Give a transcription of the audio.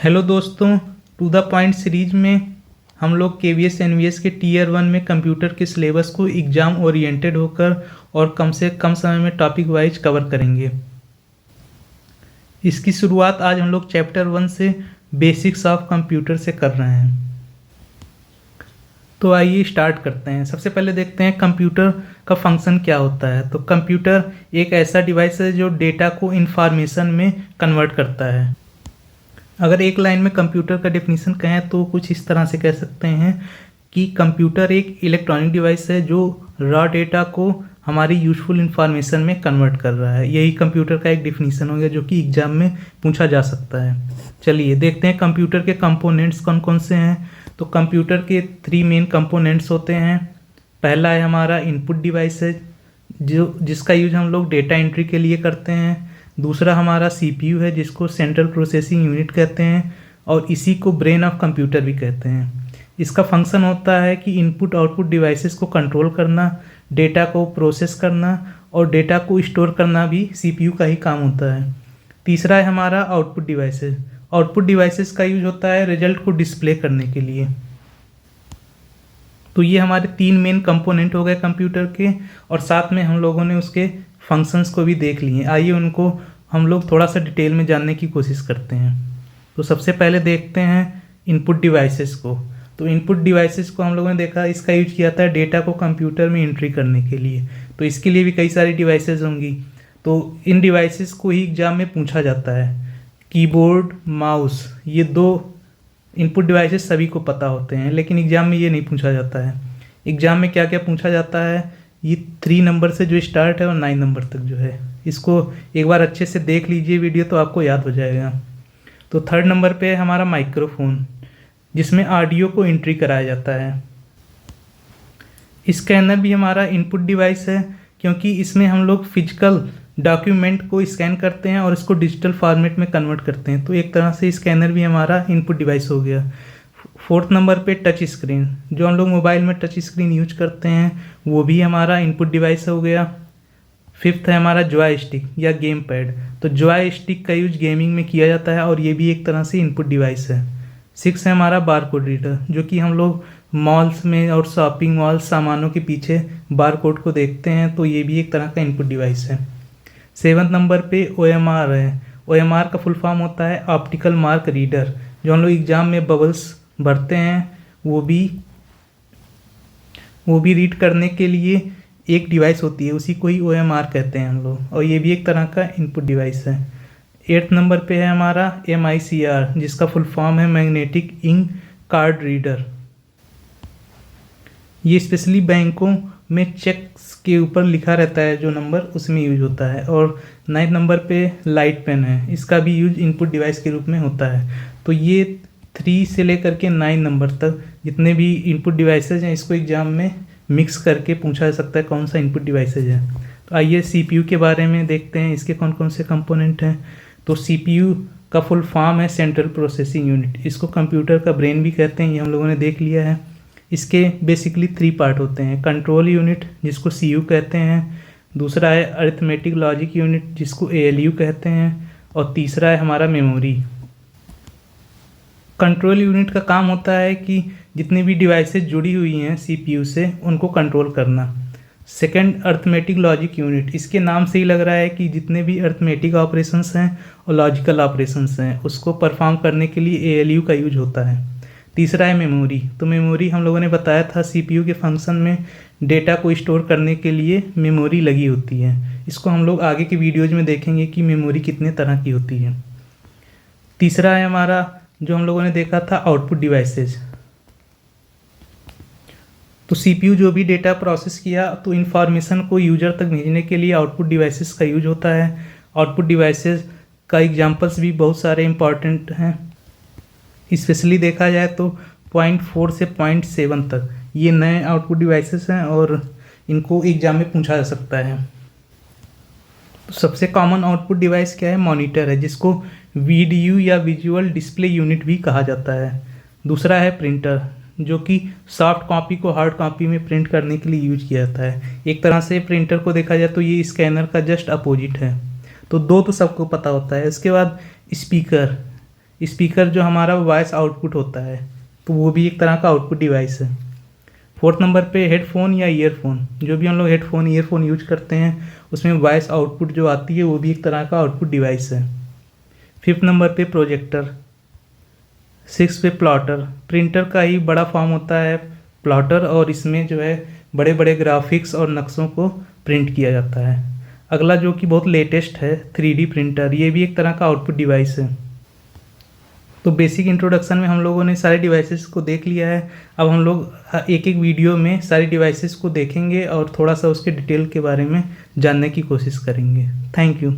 Hello दोस्तों, to the point series में हम लोग केवीएस एनवीएस के टीयर 1 में कंप्यूटर के सिलेबस को एग्ज़ाम ओरिएंटेड होकर और कम से कम समय में टॉपिक वाइज कवर करेंगे। इसकी शुरुआत आज हम लोग चैप्टर 1 से बेसिक्स ऑफ कंप्यूटर से कर रहे हैं। तो आइए स्टार्ट करते हैं। सबसे पहले देखते हैं कंप्यूटर का फंक्शन क्या होता है। तो कंप्यूटर एक ऐसा डिवाइस है जो डेटा को इंफॉर्मेशन में कन्वर्ट करता है। अगर एक लाइन में कंप्यूटर का डेफिनेशन कहें तो कुछ इस तरह से कह सकते हैं कि कंप्यूटर एक इलेक्ट्रॉनिक डिवाइस है जो रॉ डेटा को हमारी यूजफुल इंफॉर्मेशन में कन्वर्ट कर रहा है। यही कंप्यूटर का एक डेफिनेशन हो गया जो कि एग्जाम में पूछा जा सकता है। चलिए देखते हैं कंप्यूटर के कंपोनेंट्स कौन कौन से हैं। तो कंप्यूटर के 3 मेन कंपोनेंट्स होते हैं। पहला है हमारा इनपुट डिवाइस है जिसका यूज हम लोग डेटा एंट्री के लिए करते हैं। दूसरा हमारा सीपीयू है जिसको सेंट्रल प्रोसेसिंग यूनिट कहते हैं और इसी को ब्रेन ऑफ कंप्यूटर भी कहते हैं। इसका फंक्शन होता है कि इनपुट आउटपुट डिवाइसेस को कंट्रोल करना, डेटा को प्रोसेस करना और डेटा को स्टोर करना भी सीपीयू का ही काम होता है। तीसरा है हमारा आउटपुट डिवाइसेस। आउटपुट डिवाइसेस का यूज होता है रिजल्ट को डिस्प्ले करने के लिए। तो ये हमारे 3 मेन कंपोनेंट हो गए कंप्यूटर के और साथ में हम लोगों ने उसके फंक्शंस को भी देख लिए। आइए उनको हम लोग थोड़ा सा डिटेल में जानने की कोशिश करते हैं। तो सबसे पहले देखते हैं इनपुट डिवाइसेस को। तो इनपुट डिवाइसेस को हम लोगों ने देखा इसका यूज किया था डेटा को कंप्यूटर में एंट्री करने के लिए। तो इसके लिए भी कई सारी डिवाइसेस होंगी। तो इन डिवाइसेस को ही एग्जाम में पूछा जाता है। कीबोर्ड, माउस, ये 2 इनपुट डिवाइसेस सभी को पता होते हैं, लेकिन एग्जाम में ये नहीं पूछा जाता है। एग्जाम में क्या क्या पूछा जाता है, ये 3 नंबर से जो स्टार्ट है और 9 नंबर तक जो है, इसको एक बार अच्छे से देख लीजिए वीडियो तो आपको याद हो जाएगा। तो 3rd नंबर पे है हमारा माइक्रोफोन जिसमें ऑडियो को एंट्री कराया जाता है। स्कैनर भी हमारा इनपुट डिवाइस है क्योंकि इसमें हम लोग फिजिकल डॉक्यूमेंट को स्कैन करते हैं और इसको डिजिटल फॉर्मेट में कन्वर्ट करते हैं। तो एक तरह से स्कैनर भी हमारा इनपुट डिवाइस हो गया। 4th नंबर पे टच स्क्रीन, जो हम लोग मोबाइल में टच स्क्रीन यूज करते हैं वो भी हमारा इनपुट डिवाइस हो गया। 5th है हमारा जॉय स्टिक या गेम पैड। तो जॉय स्टिक का यूज गेमिंग में किया जाता है और ये भी एक तरह से इनपुट डिवाइस है। 6 है हमारा बारकोड रीडर, जो कि हम लोग मॉल्स में और शॉपिंग मॉल सामानों के पीछे बारकोड को देखते हैं, तो ये भी एक तरह का इनपुट डिवाइस है। 7th नंबर पे OMR है। OMR का फुल फॉर्म होता है ऑप्टिकल मार्क रीडर, जो हम लोग एग्जाम में बबल्स भरते हैं वो भी रीड करने के लिए एक डिवाइस होती है, उसी को ही OMR कहते हैं हम लोग, और ये भी एक तरह का इनपुट डिवाइस है। 8th नंबर पे है हमारा MICR, जिसका फुल फॉर्म है मैग्नेटिक इंक कार्ड रीडर। ये स्पेशली बैंकों में चेक्स के ऊपर लिखा रहता है जो नंबर, उसमें यूज होता है। और 9th नंबर पे लाइट पेन है, इसका भी यूज इनपुट डिवाइस के रूप में होता है। तो ये 3 से लेकर के 9 नंबर तक जितने भी इनपुट डिवाइसेज हैं इसको एग्जाम में मिक्स करके पूछा जा सकता है कौन सा इनपुट डिवाइसेज है। तो आइए सीपीयू के बारे में देखते हैं, इसके कौन कौन से कंपोनेंट हैं। तो सीपीयू का फुल फॉर्म है सेंट्रल प्रोसेसिंग यूनिट, इसको कंप्यूटर का ब्रेन भी कहते हैं, ये हम लोगों ने देख लिया है। इसके बेसिकली 3 पार्ट होते हैं। कंट्रोल यूनिट जिसको सीयू कहते हैं, दूसरा है अरिथमेटिक लॉजिक यूनिट जिसको ALU कहते हैं, और तीसरा है हमारा मेमोरी। कंट्रोल यूनिट का काम होता है कि जितनी भी डिवाइसेस जुड़ी हुई हैं सीपीयू से उनको कंट्रोल करना। सेकंड अरिथमेटिक लॉजिक यूनिट, इसके नाम से ही लग रहा है कि जितने भी अरिथमेटिक ऑपरेशंस हैं और लॉजिकल ऑपरेशंस हैं उसको परफॉर्म करने के लिए ALU का यूज होता है। तीसरा है मेमोरी। तो मेमोरी हम लोगों ने बताया था सीपीयू के फंक्शन में डेटा को स्टोर करने के लिए मेमोरी लगी होती है। इसको हम लोग आगे के वीडियोज में देखेंगे कि मेमोरी कितने तरह की होती है। तीसरा है हमारा जो हम लोगों ने देखा था आउटपुट डिवाइसेज। तो सीपीयू जो भी डेटा प्रोसेस किया तो इन्फॉर्मेशन को यूजर तक भेजने के लिए आउटपुट डिवाइसेस का यूज होता है। आउटपुट डिवाइसेस का एग्जांपल्स भी बहुत सारे इंपॉर्टेंट हैं। स्पेशली देखा जाए तो 0.4 से 0.7 तक ये नए आउटपुट डिवाइसेस हैं और इनको एग्जाम में पूछा जा सकता है। तो सबसे कॉमन आउटपुट डिवाइस क्या है, मॉनिटर है, जिसको VDU या विजुअल डिस्प्ले यूनिट भी कहा जाता है। दूसरा है प्रिंटर, जो कि सॉफ्ट कॉपी को हार्ड कॉपी में प्रिंट करने के लिए यूज किया जाता है। एक तरह से प्रिंटर को देखा जाए तो ये स्कैनर का जस्ट अपोजिट है। तो 2 तो सबको पता होता है। इसके बाद स्पीकर, स्पीकर जो हमारा वॉइस आउटपुट होता है, तो वो भी एक तरह का आउटपुट डिवाइस है। फोर्थ नंबर पे हेडफोन या ईयरफोन, जो भी हम लोग हेडफोन ईयरफोन यूज करते हैं उसमें वॉइस आउटपुट जो आती है वो भी एक तरह का आउटपुट डिवाइस है। फिफ्थ नंबर पे प्रोजेक्टर। सिक्स पे प्लॉटर, प्रिंटर का ही बड़ा फॉर्म होता है प्लॉटर, और इसमें जो है बड़े बड़े ग्राफिक्स और नक्शों को प्रिंट किया जाता है। अगला जो कि बहुत लेटेस्ट है 3D प्रिंटर, ये भी एक तरह का आउटपुट डिवाइस है। तो बेसिक इंट्रोडक्शन में हम लोगों ने सारे डिवाइसेस को देख लिया है। अब हम लोग एक एक वीडियो में सारी डिवाइसेस को देखेंगे और थोड़ा सा उसके डिटेल के बारे में जानने की कोशिश करेंगे। Thank you.